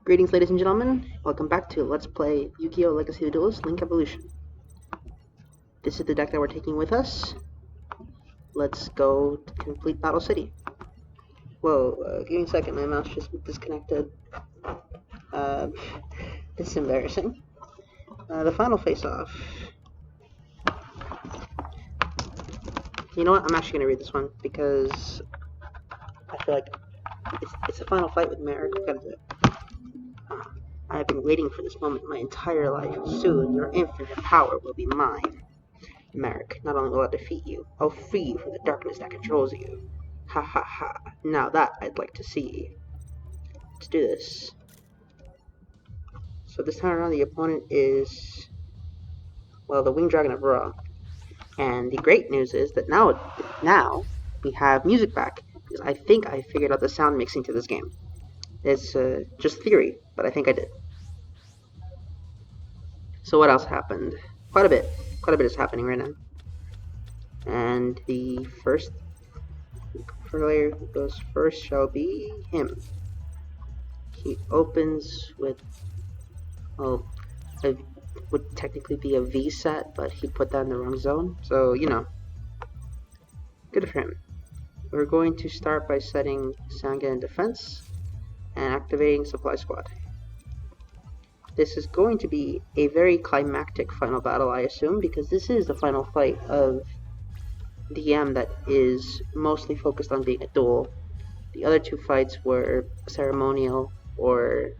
Greetings, ladies and gentlemen. Welcome back to Let's Play Yugioh Legacy of the Duelist Link Evolution. This is the deck that we're taking with us. Let's go to complete Battle City. Whoa, give me a second, my mouse just disconnected. This is embarrassing. The final face-off. You know what, I'm actually going to read this one because I feel like it's the final fight with Merrick. I have been waiting for this moment my entire life. Soon, your infinite power will be mine. Merrick, not only will I defeat you, I'll free you from the darkness that controls you. Ha ha ha. Now that I'd like to see. Let's do this. So this time around the opponent is, well, the Winged Dragon of Ra. And the great news is that now we have music back. Because I think I figured out the sound mixing to this game. It's just theory, but I think I did. So what else happened? Quite a bit is happening right now. And the first player who goes first shall be him. He opens with, well, it would technically be a V set, but he put that in the wrong zone. So, you know, good for him. We're going to start by setting Sanga in defense and activating Supply Squad. This is going to be a very climactic final battle, I assume, because this is the final fight of DM that is mostly focused on being a duel. The other two fights were ceremonial or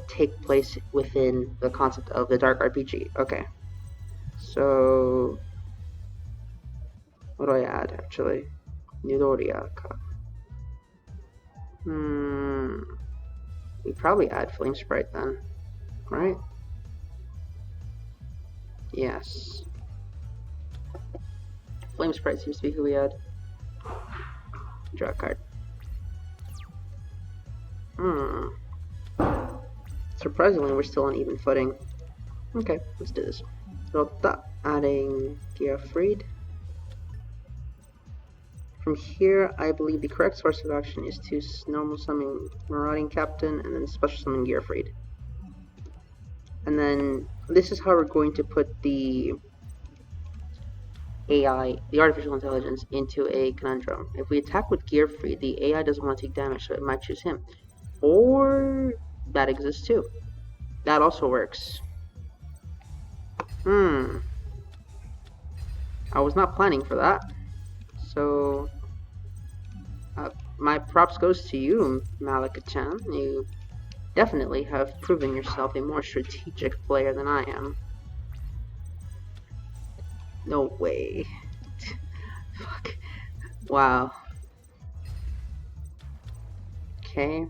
take place within the concept of the Dark RPG. Okay. So what do I add actually? Nidoriaka. We probably add Flame Sprite then, right? Yes. Flame Sprite seems to be who we add. Draw a card. Surprisingly, we're still on even footing. Okay, let's do this. Rota, adding Giafried. From here, I believe the correct source of action is to normal summon Marauding Captain and then special summon Giafried. And then this is how we're going to put the AI, the artificial intelligence, into a conundrum. If we attack with Giafried, the AI doesn't want to take damage, so it might choose him. Or that exists too. That also works. I was not planning for that. So, my props goes to you, Malika-chan. You definitely have proven yourself a more strategic player than I am. No way. Fuck. Wow. Okay,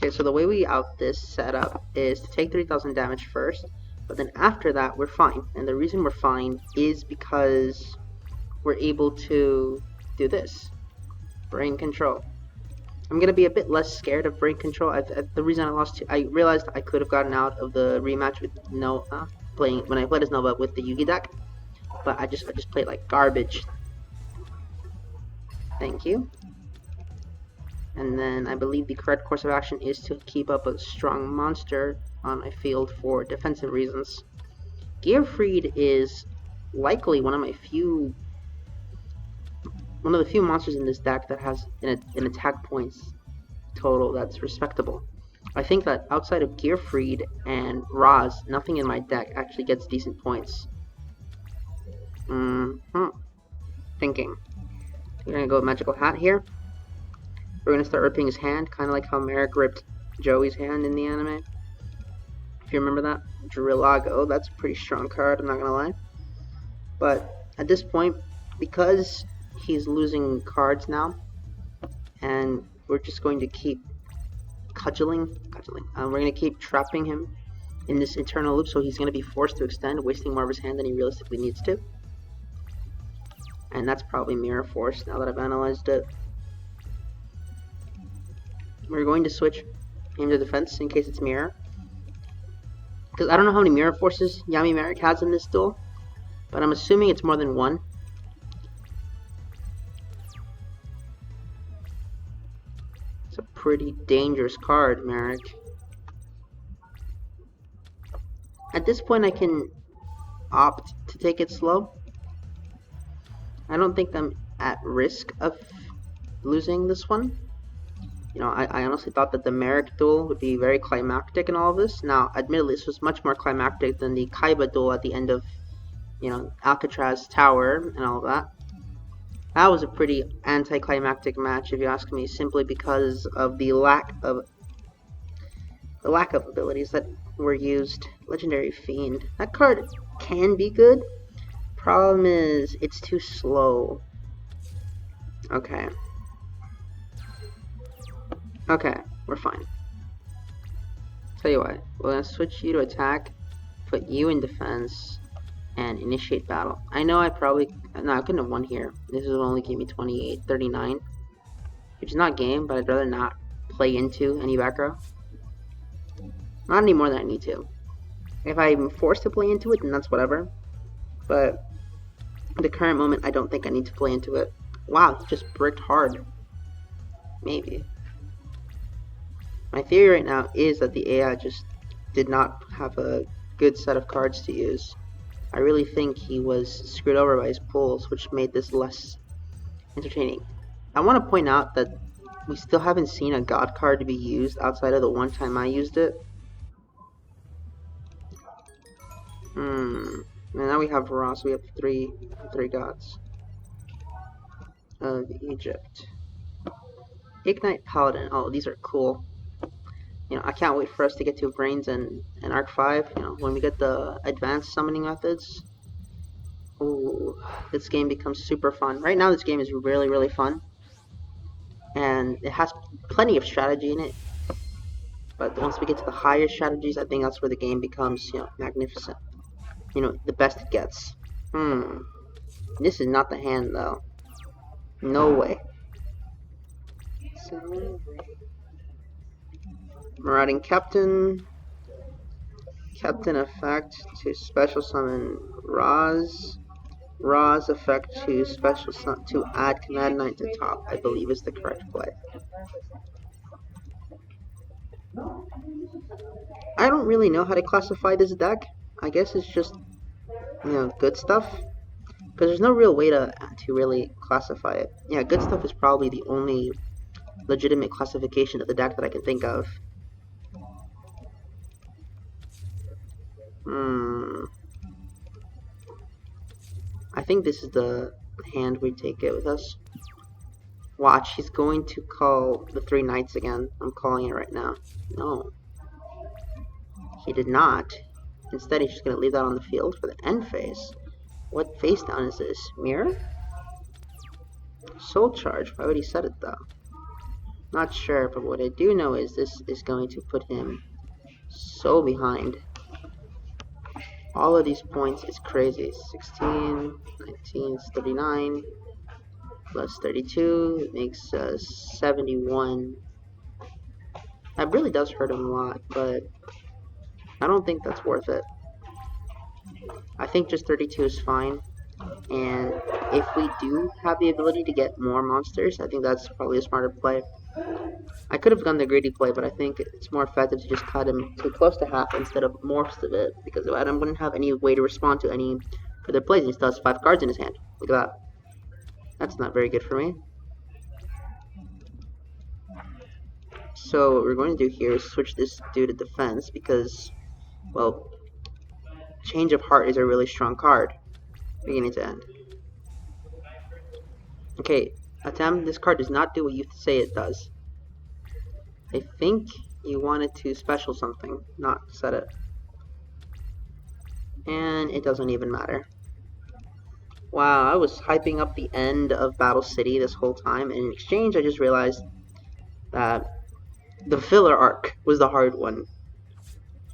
so the way we out this setup is to take 3,000 damage first, but then after that we're fine. And the reason we're fine is because we're able to do this. Brain control. I'm going to be a bit less scared of brain control. The reason I realized I could have gotten out of the rematch with when I played as Nova with the Yugi deck, but I just played like garbage. Thank you. And then I believe the correct course of action is to keep up a strong monster on my field for defensive reasons. Giafried is likely one of the few monsters in this deck that has an attack points total that's respectable. I think that outside of Giafried and Roz, nothing in my deck actually gets decent points. Thinking. We're gonna go with Magical Hat here. We're gonna start ripping his hand, kind of like how Merrick ripped Joey's hand in the anime. If you remember that. Drillago, that's a pretty strong card, I'm not gonna lie. But at this point, because he's losing cards now, and we're just going to keep cudgeling. We're going to keep trapping him in this eternal loop, so he's going to be forced to extend, wasting more of his hand than he realistically needs to. And that's probably Mirror Force, now that I've analyzed it. We're going to switch him to defense in case it's Mirror. Because I don't know how many Mirror Forces Yami Merrick has in this duel, but I'm assuming it's more than one. pretty dangerous card, Merrick. At this point, I can opt to take it slow. I don't think I'm at risk of losing this one. You know, I honestly thought that the Merrick duel would be very climactic in all of this. Now, admittedly, this was much more climactic than the Kaiba duel at the end of, you know, Alcatraz Tower and all of that. That was a pretty anticlimactic match, if you ask me, simply because of the lack of abilities that were used. Legendary Fiend. That card can be good. Problem is, it's too slow. Okay. Okay, we're fine. Tell you what, we're gonna switch you to attack, put you in defense, and initiate battle. I know I couldn't have won here. This will only give me 28, 39, which is not game, but I'd rather not play into any back row. Not any more than I need to. If I'm forced to play into it, then that's whatever. But at the current moment, I don't think I need to play into it. Wow, he just bricked hard. Maybe. My theory right now is that the AI just did not have a good set of cards to use. I really think he was screwed over by his pulls, which made this less entertaining. I want to point out that we still haven't seen a god card to be used outside of the one time I used it. And now we have Ra, so we have three gods of Egypt. Ignite Paladin. Oh, these are cool. You know, I can't wait for us to get to Brains and Arc 5. You know, when we get the advanced summoning methods. Ooh, this game becomes super fun. Right now, this game is really, really fun. And it has plenty of strategy in it. But once we get to the higher strategies, I think that's where the game becomes, you know, magnificent. You know, the best it gets. This is not the hand, though. No way. So, Marauding Captain. Captain effect to special summon Ra's. Ra's effect to special summon to add Command Knight to top, I believe is the correct play. I don't really know how to classify this deck. I guess it's just, you know, good stuff. Because there's no real way to really classify it. Yeah, good stuff is probably the only legitimate classification of the deck that I can think of. I think this is the hand we take it with us. Watch, he's going to call the 3 knights again. I'm calling it right now. No. He did not. Instead, he's just going to leave that on the field for the end phase. What face down is this? Mirror? Soul Charge. Why would he set it, though? Not sure, but what I do know is this is going to put him so behind. All of these points is crazy. 16, 19, 39, plus 32 makes 71. That really does hurt him a lot, but I don't think that's worth it. I think just 32 is fine. And if we do have the ability to get more monsters, I think that's probably a smarter play. I could have done the greedy play, but I think it's more effective to just cut him to close to half instead of most of it, because I wouldn't have any way to respond to any further plays. He still has 5 cards in his hand. Look at that. That's not very good for me. So what we're going to do here is switch this dude to defense because, well, Change of Heart is a really strong card, beginning to end. Okay, Attempt, this card does not do what you say it does. I think you wanted to special something, not set it. And it doesn't even matter. Wow, I was hyping up the end of Battle City this whole time, and in exchange I just realized that the filler arc was the hard one.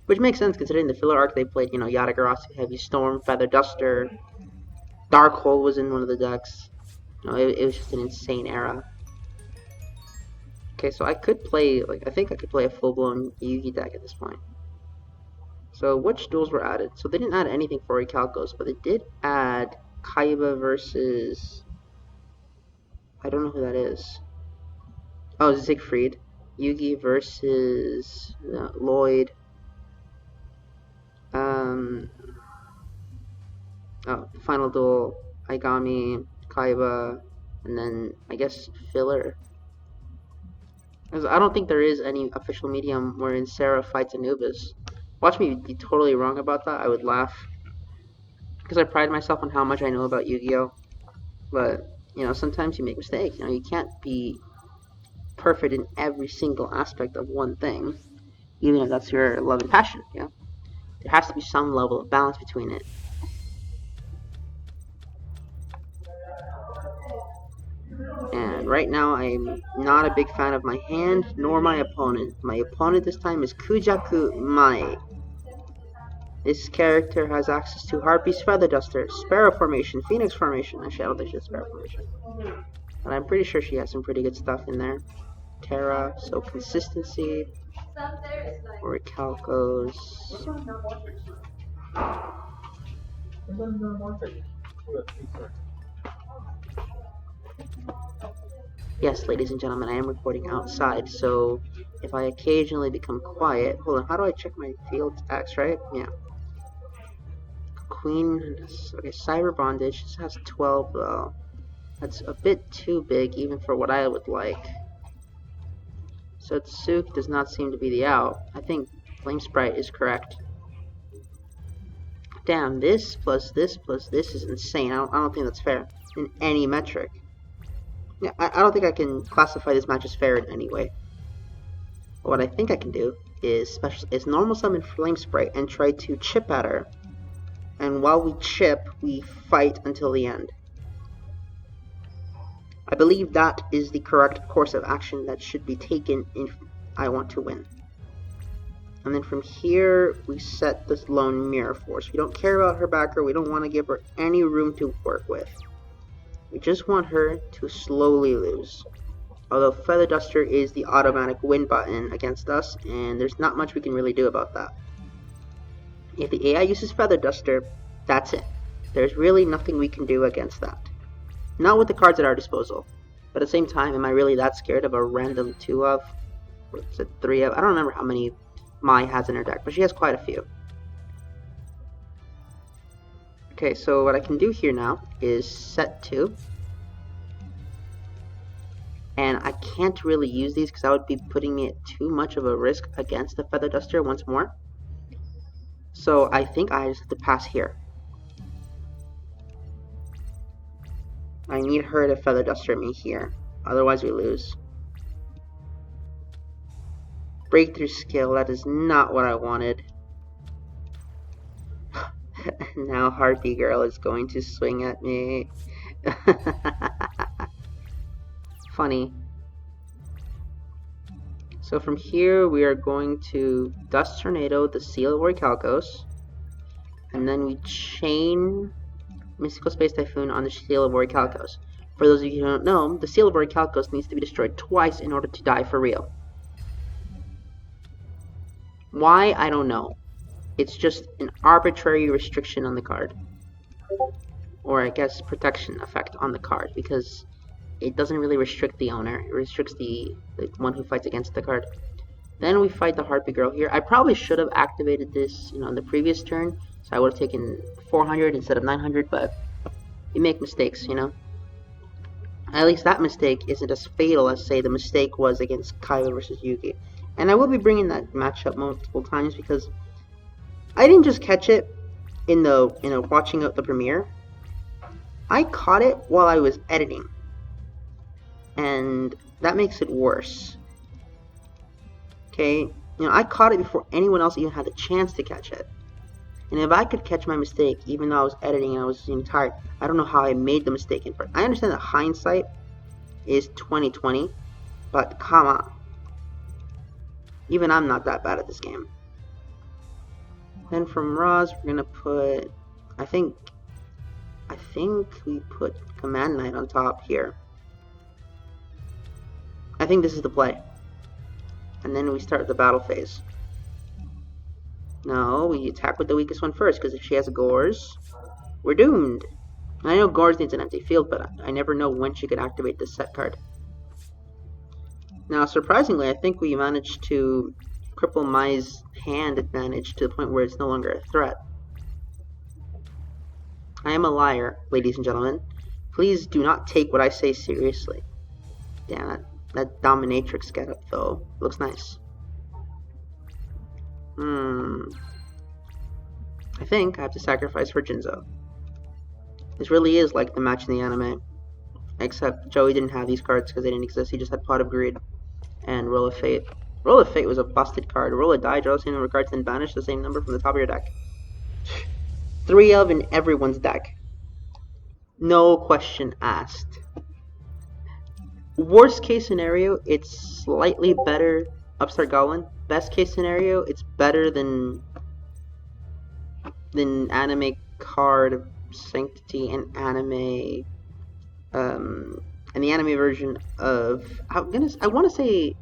Which makes sense considering the filler arc they played, you know, Yatagarasu, Heavy Storm, Feather Duster, Darkhold was in one of the decks. You know, it was just an insane era. Okay, so I could play, I think I could play a full-blown Yugi deck at this point. So which duels were added? So they didn't add anything for Recalcos, but they did add Kaiba versus... I don't know who that is. Oh, Siegfried. Yugi versus Lloyd. Final Duel, Aigami, Kaiba, and then I guess filler. Because I don't think there is any official medium wherein Sarah fights Anubis. Watch me be totally wrong about that. I would laugh. Because I pride myself on how much I know about Yu-Gi-Oh! But, sometimes you make mistakes. You can't be perfect in every single aspect of one thing, even if that's your love and passion. There has to be some level of balance between it. And right now, I'm not a big fan of my hand, nor my opponent. My opponent this time is Kujaku Mai. This character has access to Harpy's Feather Duster, Sparrow Formation, Phoenix Formation. Actually, I don't think she has Sparrow Formation. But I'm pretty sure she has some pretty good stuff in there. Terra, so consistency. Orichalcos. Yes, ladies and gentlemen, I am recording outside, so if I occasionally become quiet... Hold on, how do I check my field attacks, right? Yeah. Queen... Okay, Cyber Bondage. This has 12, though. That's a bit too big, even for what I would like. So Tsuki does not seem to be the out. I think Flame Sprite is correct. Damn, this plus this plus this is insane. I don't think that's fair in any metric. Yeah, I don't think I can classify this match as fair in any way. But what I think I can do is normal summon Flame Sprite and try to chip at her. And while we chip, we fight until the end. I believe that is the correct course of action that should be taken if I want to win. And then from here, we set this lone Mirror Force. We don't care about her backer. We don't want to give her any room to work with. We just want her to slowly lose. Although Feather Duster is the automatic win button against us, and there's not much we can really do about that. If the AI uses Feather Duster, that's it. There's really nothing we can do against that. Not with the cards at our disposal. But at the same time, am I really that scared of a random 2 of? What's it, 3 of? I don't remember how many Mai has in her deck, but she has quite a few. Okay, so what I can do here now is set 2. And I can't really use these because I would be putting me at too much of a risk against the Feather Duster once more. So I think I just have to pass here. I need her to Feather Duster me here, otherwise we lose. Breakthrough skill, that is not what I wanted. Now Harpy Girl is going to swing at me. Funny. So from here we are going to Dust Tornado, the Seal of Orichalcos, and then we chain Mystical Space Typhoon on the Seal of Orichalcos. For those of you who don't know, the Seal of Orichalcos needs to be destroyed twice in order to die for real. Why? I don't know. It's just an arbitrary restriction on the card. Or I guess protection effect on the card, because it doesn't really restrict the owner. It restricts the one who fights against the card. Then we fight the Harpy Girl here. I probably should have activated this, in the previous turn, so I would have taken 400 instead of 900, but you make mistakes, At least that mistake isn't as fatal as, say, the mistake was against Kaiba versus Yugi. And I will be bringing that matchup multiple times because I didn't just catch it in the watching the premiere. I caught it while I was editing, and that makes it worse. Okay, I caught it before anyone else even had the chance to catch it. And if I could catch my mistake, even though I was editing and I was tired, I don't know how I made the mistake in part. I understand that hindsight is 20/20, but come on. Even I'm not that bad at this game. Then from Roz, we're gonna put, I think we put Command Knight on top here. I think this is the play. And then we start the battle phase. No, we attack with the weakest one first, because if she has a Gores, we're doomed. And I know Gores needs an empty field, but I never know when she could activate this set card. Now, surprisingly, I think we managed to cripple Mai's hand advantage to the point where it's no longer a threat. I am a liar, ladies and gentlemen. Please do not take what I say seriously. Damn, that dominatrix getup, though, looks nice. I think I have to sacrifice for Jinzo. This really is like the match in the anime. Except Joey didn't have these cards because they didn't exist. He just had Pot of Greed and Roll of Fate. Roll of Fate was a busted card. Roll a die, draw the same number of cards, then banish the same number from the top of your deck. 3 of in everyone's deck. No question asked. Worst case scenario, it's slightly better. Upstart Goblin. Best case scenario, it's better than anime card Sanctity and anime. And the anime version of I want to say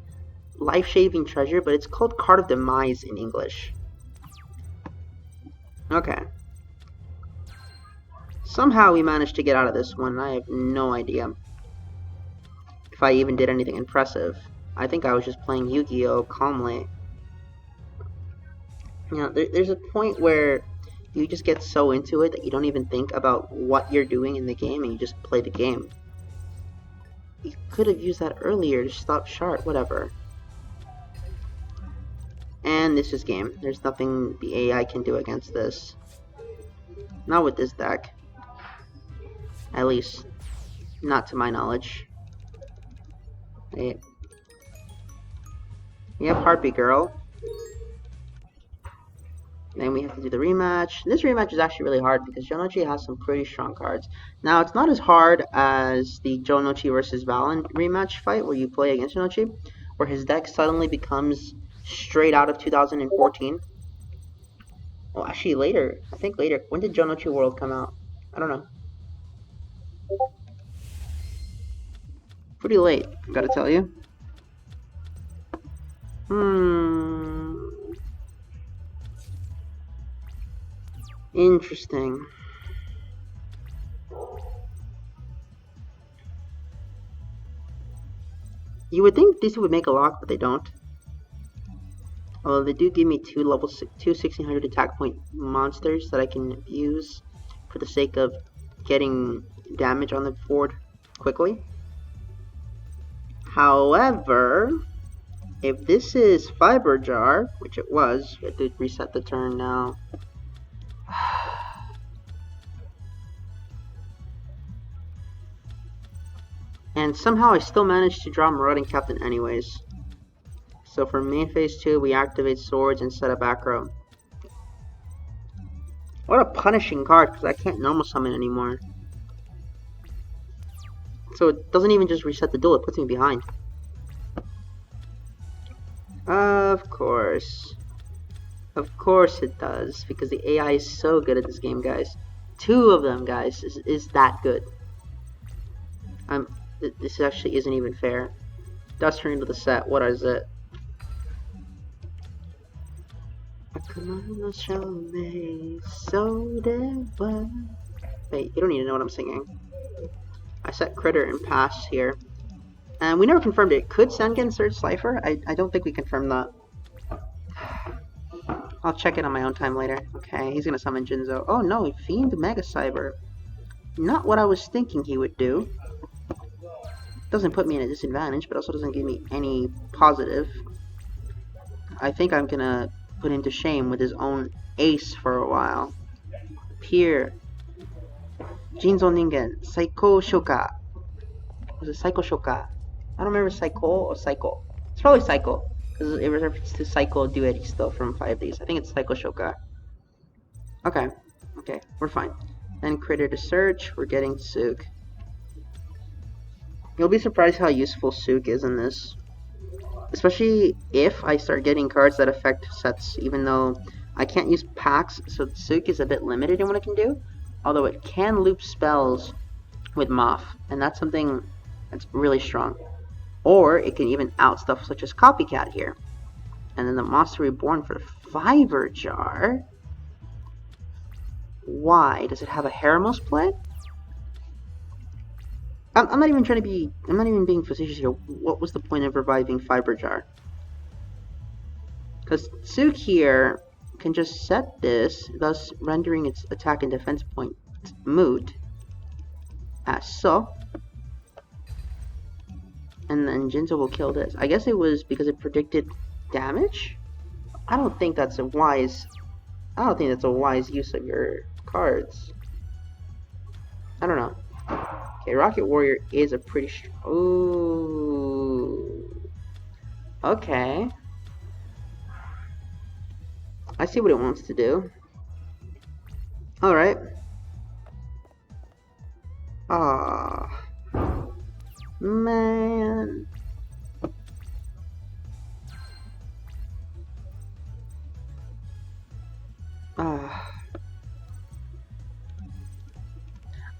Life Shaving Treasure, but it's called Card of Demise in English. Okay. Somehow we managed to get out of this one. I have no idea if I even did anything impressive. I think I was just playing Yu-Gi-Oh! Calmly. You know, there's a point where you just get so into it that you don't even think about what you're doing in the game and you just play the game. You could have used that earlier to stop Shard, whatever. And this is game. There's nothing the AI can do against this. Not with this deck. At least, not to my knowledge. Hey. Yep, Harpy Girl. Then we have to do the rematch. This rematch is actually really hard because Jonochi has some pretty strong cards. Now, it's not as hard as the Jonochi versus Valen rematch fight where you play against Jonochi, where his deck suddenly becomes straight out of 2014. Well, actually later. I think later. When did Jonochi World come out? I don't know. Pretty late, gotta tell you. Interesting. You would think these would make a lock, but they don't. Although they do give me two 1600 attack point monsters that I can use for the sake of getting damage on the board quickly. However, if this is Fiber Jar, which it was, I did reset the turn now. And somehow I still managed to draw Marauding Captain anyways. So for main phase 2, we activate swords and set up back row. What a punishing card, because I can't normal summon anymore. So it doesn't even just reset the duel, it puts me behind. Of course. Of course it does, because the AI is so good at this game, guys. 2 of them, guys, is that good. This actually isn't even fair. Dust turn into the set, what is it? Wait, you don't need to know what I'm singing. I set Critter and pass here. And we never confirmed it. Could Sengen search Cypher? I don't think we confirmed that. I'll check it on my own time later. Okay, he's gonna summon Jinzo. Oh no, Fiend Mega Cyber. Not what I was thinking he would do. Doesn't put me in a disadvantage, but also doesn't give me any positive. I think I'm gonna put him to shame with his own ace for a while. Pier. Jinzo Ningen. Saiko Shoka. Was it Saiko Shoka? I don't remember Saiko or Saiko. It's probably Saiko, because it refers to Saiko Duelist from 5 days. I think it's Saiko Shoka. Okay. Okay, we're fine. Then Critter to search. We're getting Sook. You'll be surprised how useful Sook is in this. Especially if I start getting cards that affect sets, even though I can't use packs, so Sook is a bit limited in what it can do. Although it can loop spells with Moth, and that's something that's really strong. Or it can even out stuff such as Copycat here. And then the Monster Reborn for Fiber Jar. Why? Does it have a Heremos play? I'm not even trying to be. I'm not even being facetious here. What was the point of reviving Fiber Jar? Because Tsuk here can just set this, thus rendering its attack and defense point moot, as so. And then Jinzo will kill this. I guess it was because it predicted damage? I don't think that's a wise use of your cards. I don't know. Okay, Rocket Warrior is a pretty ooh. Okay. I see what it wants to do. Alright. Ah. Man.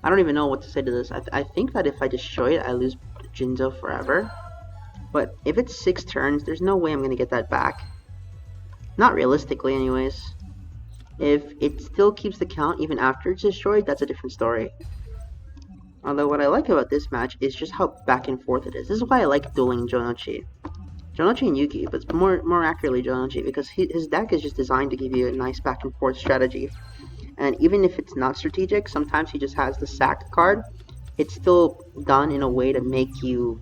I don't even know what to say to this. I think that if I destroy it, I lose Jinzo forever. But if it's 6 turns, there's no way I'm going to get that back. Not realistically, anyways. If it still keeps the count even after it's destroyed, that's a different story. Although what I like about this match is just how back and forth it is. This is why I like dueling Jonochi. Jonochi and Yugi, but more accurately Jonochi, because his deck is just designed to give you a nice back and forth strategy. And even if it's not strategic, sometimes he just has the sack card. It's still done in a way to make you,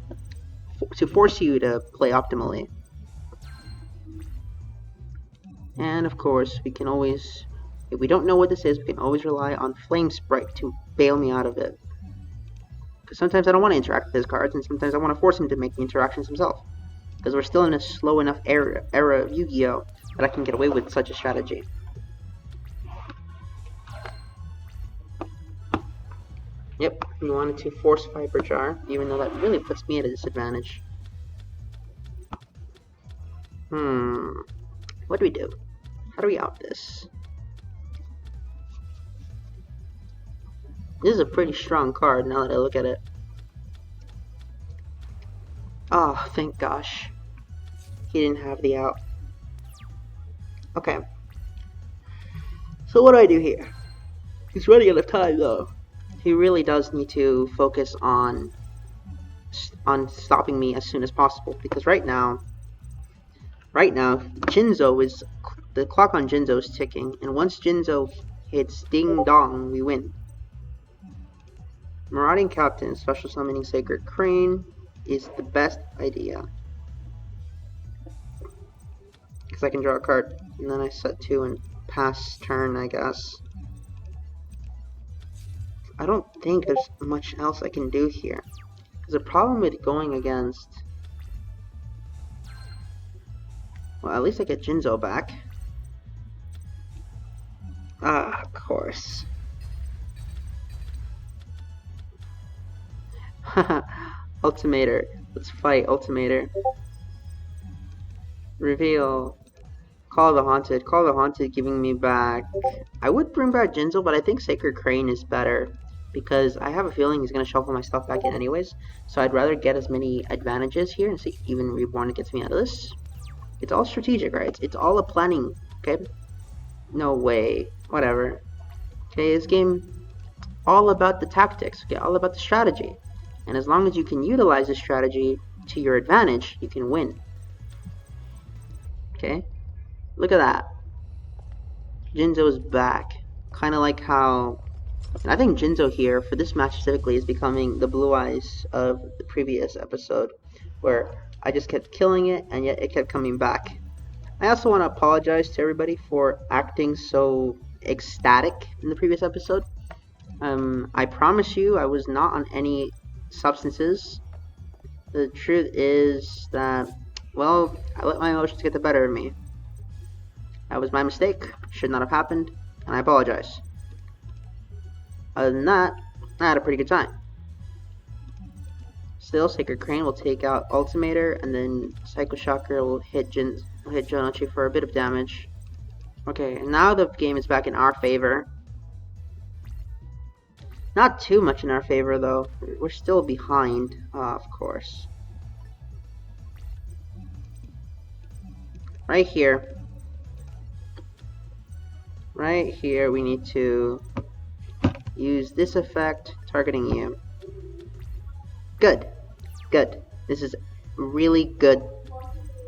to force you to play optimally. And of course, we can always, if we don't know what this is, we can always rely on Flame Sprite to bail me out of it. Because sometimes I don't want to interact with his cards, and sometimes I want to force him to make the interactions himself. Because we're still in a slow enough era of Yu-Gi-Oh! That I can get away with such a strategy. Yep, we wanted to force Fiber Jar, even though that really puts me at a disadvantage. What do we do? How do we out this? This is a pretty strong card now that I look at it. Oh, thank gosh. He didn't have the out. Okay. So what do I do here? He's running out of time though. He really does need to focus on stopping me as soon as possible, because right now Jinzo is, the clock on Jinzo is ticking, and once Jinzo hits ding dong, we win. Marauding Captain, special summoning Sacred Crane is the best idea, because I can draw a card, and then I set 2 and pass turn, I guess. I don't think there's much else I can do here. Because the problem with going against... Well, at least I get Jinzo back. Ah, of course. Ultimator. Let's fight, Ultimator. Reveal. Call the Haunted. Call the Haunted giving me back... I would bring back Jinzo, but I think Sacred Crane is better. Because I have a feeling he's going to shuffle my stuff back in anyways. So I'd rather get as many advantages here and see even Reborn gets me out of this. It's all strategic, right? It's all a planning, okay? No way. Whatever. Okay, this game, all about the tactics, okay? All about the strategy. And as long as you can utilize the strategy to your advantage, you can win. Okay? Look at that. Jinzo's back. Kind of like how... And I think Jinzo here, for this match specifically, is becoming the Blue Eyes of the previous episode, where I just kept killing it, and yet it kept coming back. I also want to apologize to everybody for acting so ecstatic in the previous episode. I promise you, I was not on any substances. The truth is that, well, I let my emotions get the better of me. That was my mistake. Should not have happened, and I apologize. Other than that, I had a pretty good time. Still, Sacred Crane will take out Ultimator, and then Psycho Shocker will hit Jonochi for a bit of damage. Okay, and now the game is back in our favor. Not too much in our favor, though. We're still behind, of course. Right here, we need to use this effect, targeting you. Good. Good. This is a really good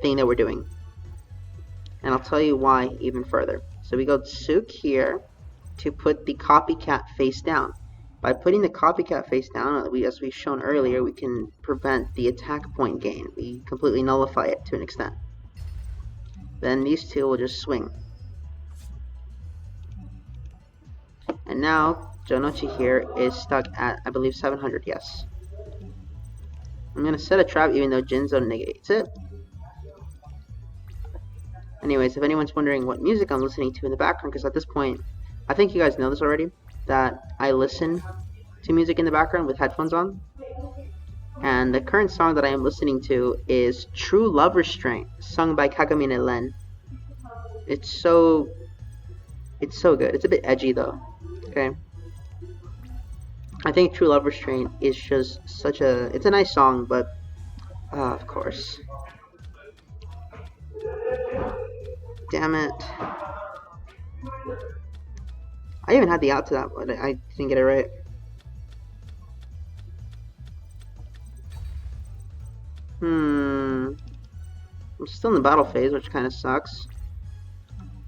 thing that we're doing. And I'll tell you why even further. So we go Sook here to put the copycat face down. By putting the copycat face down, as we've shown earlier, we can prevent the attack point gain. We completely nullify it to an extent. Then these two will just swing. And now, Jonochi here is stuck at, I believe, 700, yes. I'm going to set a trap even though Jinzo negates it. Anyways, if anyone's wondering what music I'm listening to in the background, because at this point, I think you guys know this already, that I listen to music in the background with headphones on. And the current song that I am listening to is True Love Restraint, sung by Kagamine Len. It's so good. It's a bit edgy though. Okay. I think True Love Restraint is just it's a nice song, but of course. Damn it. I even had the out to that, but I didn't get it right. I'm still in the battle phase, which kind of sucks.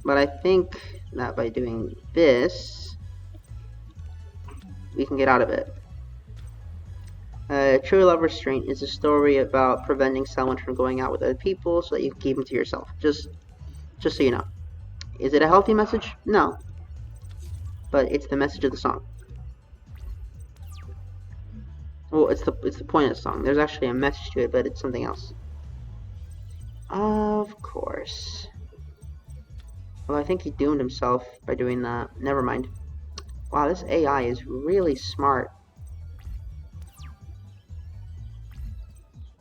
But I think that by doing this, we can get out of it. True Love Restraint is a story about preventing someone from going out with other people so that you can keep them to yourself. Just so you know. Is it a healthy message? No. But it's the message of the song. Well, it's the point of the song. There's actually a message to it, but it's something else. Of course. Well, I think he doomed himself by doing that. Never mind. Wow, this AI is really smart.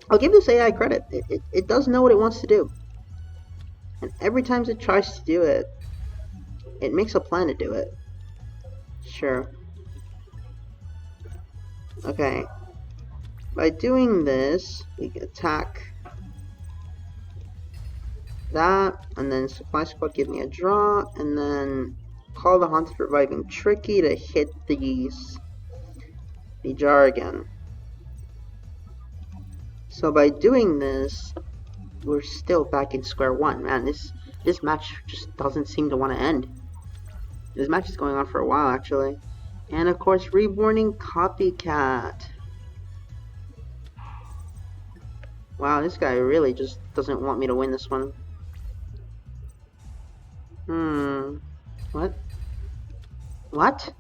I'll give this AI credit. It does know what it wants to do. And every time it tries to do it, it makes a plan to do it. Sure. Okay. By doing this, we can attack that, and then Supply Squad give me a draw, and then call the Haunted Reviving Tricky to hit the jar again. So by doing this, we're still back in square one. Man, this match just doesn't seem to want to end. This match is going on for a while, actually. And of course, Reborning Copycat. Wow, this guy really just doesn't want me to win this one. What? What?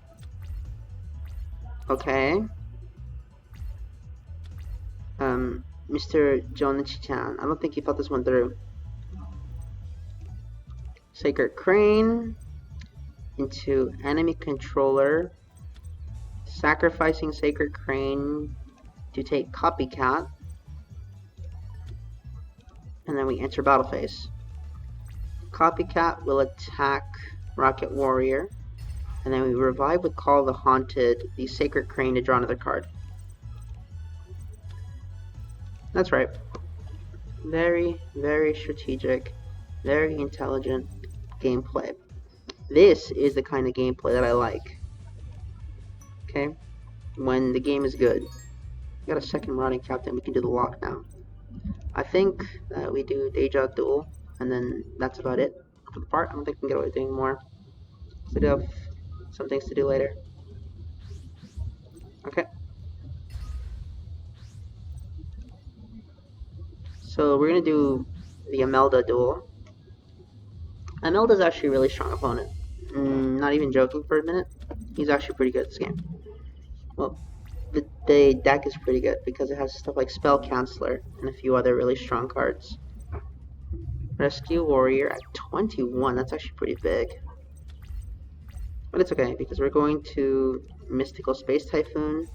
Okay. Mr. Jonichi-chan, I don't think you thought this one through. Sacred Crane into enemy controller, sacrificing Sacred Crane to take Copycat, and then we enter battle phase. Copycat will attack Rocket Warrior, and then we revive with Call the Haunted, the Sacred Crane to draw another card. That's right. Very, very strategic, very intelligent gameplay. This is the kind of gameplay that I like. Okay? When the game is good. We got a second Marauding Captain, we can do the lock now. I think that we do Deja Duel, and then that's about it for the part. I don't think we can get away with doing more. We do have some things to do later. Okay. So we're gonna do the Imelda duel. Imelda's actually a really strong opponent. Not even joking for a minute. He's actually pretty good at this game. Well, the deck is pretty good because it has stuff like Spell Counselor and a few other really strong cards. Rescue Warrior at 21, that's actually pretty big. But it's okay because we're going to Mystical Space Typhoon,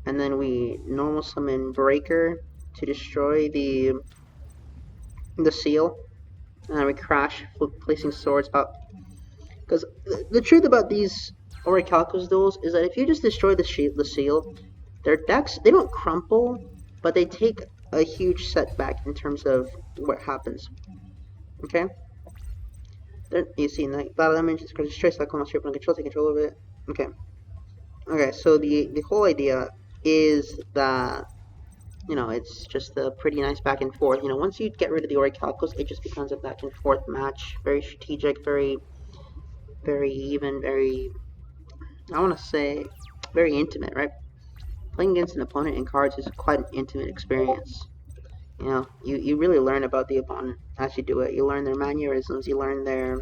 and then we normal summon Breaker to destroy the seal, and then we crash, placing swords up. Because the truth about these Orichalcos duels is that if you just destroy the seal, their decks, they don't crumple, but they take a huge setback in terms of what happens. Okay? You see, battle damage is straight like on shape and control, take control of it. Okay. Okay, so the whole idea is that, you know, it's just a pretty nice back and forth. You know, once you get rid of the Orichalcos, it just becomes a back and forth match. Very strategic, very even, very, I want to say, very intimate, right? Playing against an opponent in cards is quite an intimate experience. You know, you really learn about the opponent as you do it. You learn their mannerisms, you learn their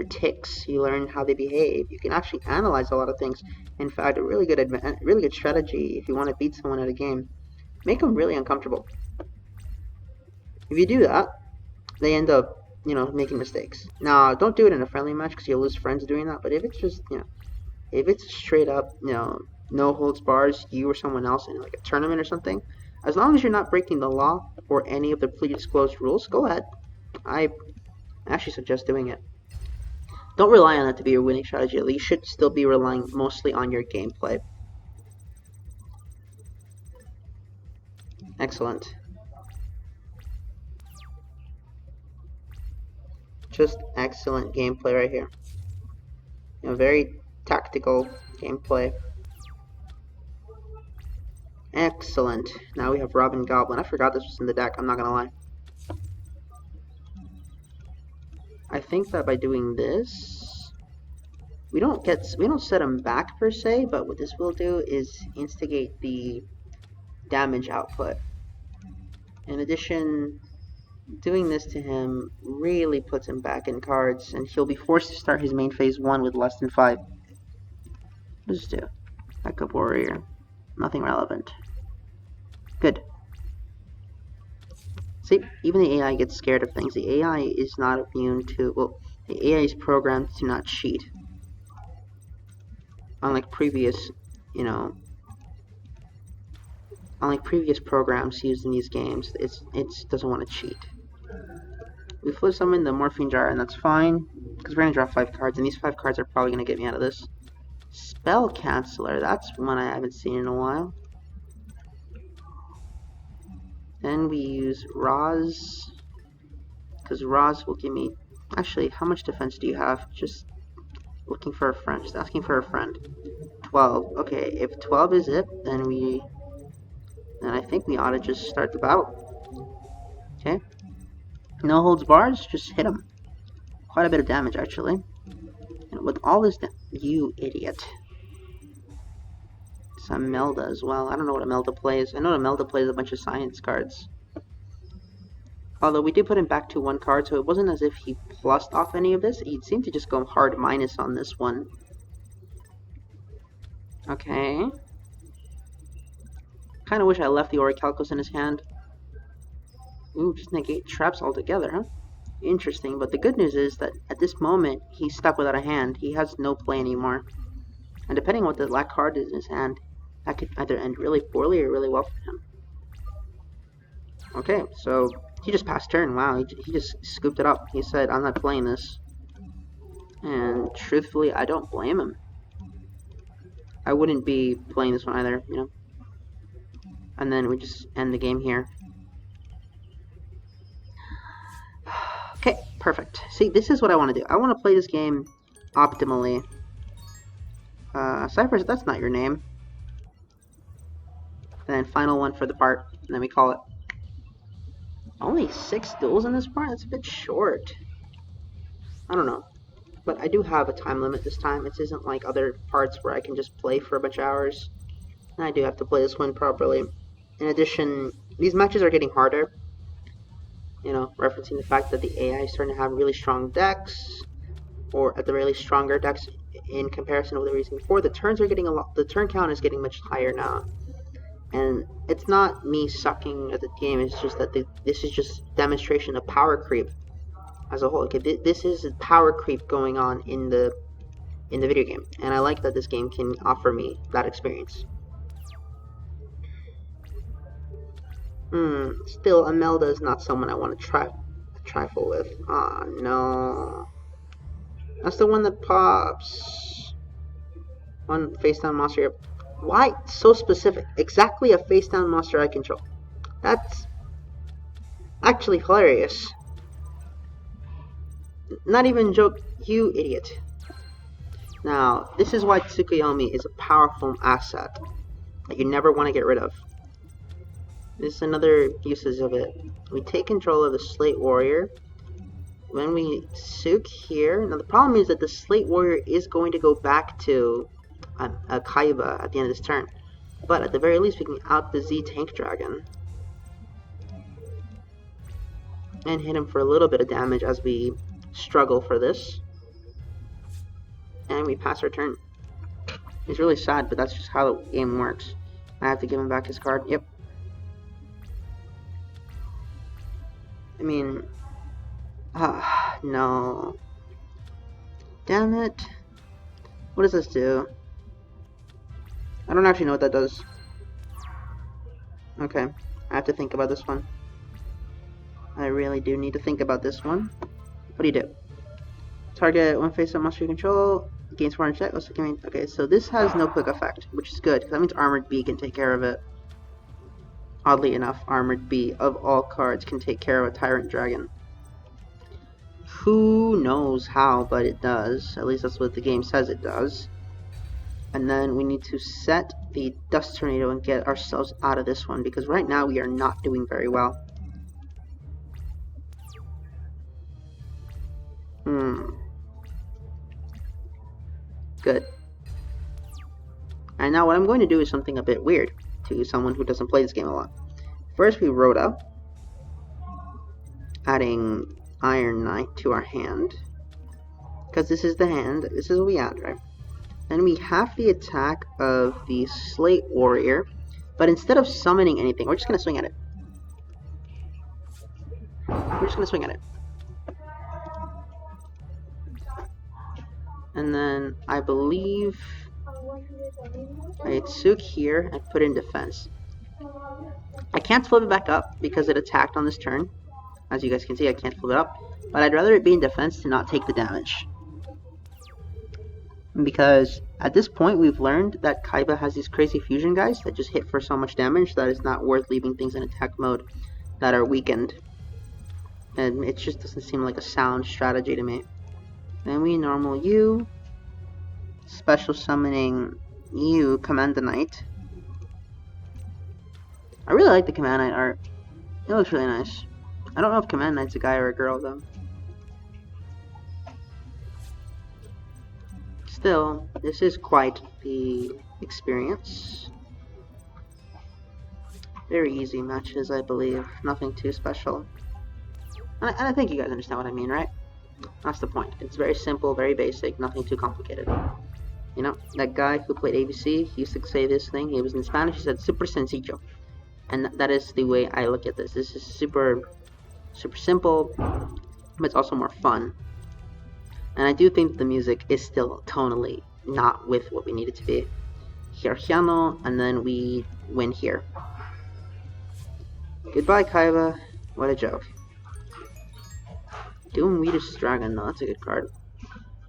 ticks, you learn how they behave. You can actually analyze a lot of things. In fact, a really good strategy if you want to beat someone at a game, make them really uncomfortable. If you do that, they end up, you know, making mistakes. Now, don't do it in a friendly match because you'll lose friends doing that. But if it's just, you know, if it's straight up, you know, no holds bars, you or someone else in like a tournament or something, as long as you're not breaking the law or any of the pre-disclosed rules, go ahead. I actually suggest doing it. Don't rely on it to be your winning strategy. You should still be relying mostly on your gameplay. Excellent. Just excellent gameplay right here. You know, very tactical gameplay. Excellent. Now we have Robin Goblin. I forgot this was in the deck, I'm not gonna lie. I think that by doing this, we don't set him back per se, but what this will do is instigate the damage output. In addition, doing this to him really puts him back in cards, and he'll be forced to start his main phase 1 with less than 5. What does this do? Backup warrior. Nothing relevant. Good. See, even the AI gets scared of things. The AI is not immune to, well, the AI is programmed to not cheat. Unlike previous, you know, unlike previous programs used in these games, it doesn't want to cheat. We flip summon the Morphine Jar, and that's fine, because we're going to draw 5 cards, and these 5 cards are probably going to get me out of this. Spell Canceller, that's one I haven't seen in a while. Then we use Roz, because Roz will give me... Actually, how much defense do you have? Just looking for a friend, just asking for a friend. 12. Okay, if 12 is it, then I think we ought to just start the battle. Okay. No holds bars, just hit him. Quite a bit of damage, actually. And with all this you idiot. Some Melda as well. I don't know what a Melda plays. I know a Melda plays a bunch of science cards. Although we did put him back to 1 card, so it wasn't as if he plussed off any of this. He seemed to just go hard minus on this one. Okay. Kinda wish I left the Orichalcos in his hand. Ooh, just negate traps altogether, huh? Interesting, but the good news is that at this moment, he's stuck without a hand. He has no play anymore. And depending on what the black card is in his hand, that could either end really poorly or really well for him. Okay, so he just passed turn. Wow, he just scooped it up. He said, I'm not playing this. And truthfully, I don't blame him. I wouldn't be playing this one either, you know. And then we just end the game here. Okay, perfect. See, this is what I want to do. I want to play this game optimally. Cypress, that's not your name. Then final one for the part, and then we call it. Only 6 duels in this part? That's a bit short. I don't know. But I do have a time limit this time. It isn't like other parts where I can just play for a bunch of hours. And I do have to play this one properly. In addition, these matches are getting harder. You know, referencing the fact that the AI is starting to have really strong decks, or at the really stronger decks in comparison to the reason before. The turns are getting the turn count is getting much higher now. And it's not me sucking at the game, it's just that this is just demonstration of power creep as a whole. Okay, this is power creep going on in the video game, and I like that this game can offer me that experience. Still, Imelda is not someone I want to trifle with. Ah, no. That's the one that pops. One face down monster. Why so specific? Exactly a face down monster I control. That's actually hilarious. Not even a joke, you idiot. Now, this is why Tsukuyomi is a powerful asset. that you never want to get rid of. This is another uses of it. We take control of the Slate Warrior. When we Sook here, now the problem is that the Slate Warrior is going to go back to a Kaiba at the end of this turn. But at the very least, we can out the Z Tank Dragon. And hit him for a little bit of damage as we struggle for this. And we pass our turn. It's really sad, but that's just how the game works. I have to give him back his card. Yep. I mean... no. Damn it. What does this do? I don't actually know what that does. Okay. I have to think about this one. I really do need to think about this one. What do you do? Target one face-up monster you control. Gains 400 check. Okay, so this has no quick effect, which is good, because that means Armored B can take care of it. Oddly enough, Armored B, of all cards, can take care of a Tyrant Dragon. Who knows how, but it does. At least that's what the game says it does. And then we need to set the Dust Tornado and get ourselves out of this one, because right now we are not doing very well. Good. And now what I'm going to do is something a bit weird to someone who doesn't play this game a lot. First we Rhoda, adding Iron Knight to our hand, because this is the hand, this is what we add, right? Then we have the attack of the Slate Warrior, but instead of summoning anything, we're just going to swing at it. We're just going to swing at it. And then I believe I Sook here and put in defense. I can't flip it back up because it attacked on this turn. As you guys can see, I can't flip it up. But I'd rather it be in defense to not take the damage. Because at this point we've learned that Kaiba has these crazy fusion guys that just hit for so much damage that it's not worth leaving things in attack mode that are weakened. And it just doesn't seem like a sound strategy to me. Then we normal you, special summoning you, Command the Knight. I really like the Command Knight art. It looks really nice. I don't know if Command Knight's a guy or a girl though. Still, this is quite the experience. Very easy matches, I believe. Nothing too special. And I think you guys understand what I mean, right? That's the point. It's very simple, very basic, nothing too complicated. You know, that guy who played ABC, he used to say this thing. He was in Spanish. He said, super sencillo. And that is the way I look at this. This is super simple, but it's also more fun. And I do think the music is still tonally not with what we need it to be. Hierarchiano, and then we win here. Goodbye, Kaiba. What a joke. Doom Weedus Dragon, though, that's a good card.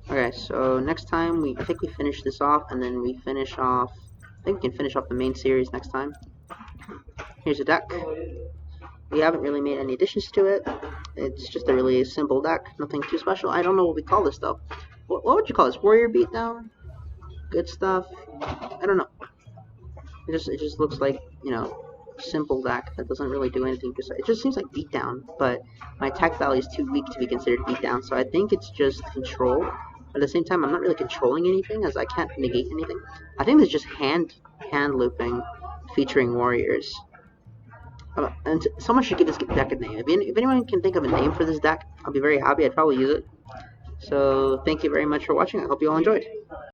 Okay, so next time, I think we finish this off, and then we finish off... I think we can finish off the main series next time. Here's a deck. We haven't really made any additions to it. It's just a really simple deck, nothing too special. I don't know what we call this, though. What would you call this? Warrior Beatdown? Good stuff? I don't know. It just looks like, you know, simple deck that doesn't really do anything. It just seems like beatdown, but my attack value is too weak to be considered beatdown, so I think it's just control. But at the same time, I'm not really controlling anything, as I can't negate anything. I think it's just hand looping featuring warriors. And someone should give this deck a name. If anyone can think of a name for this deck, I'll be very happy. I'd probably use it. So thank you very much for watching. I hope you all enjoyed.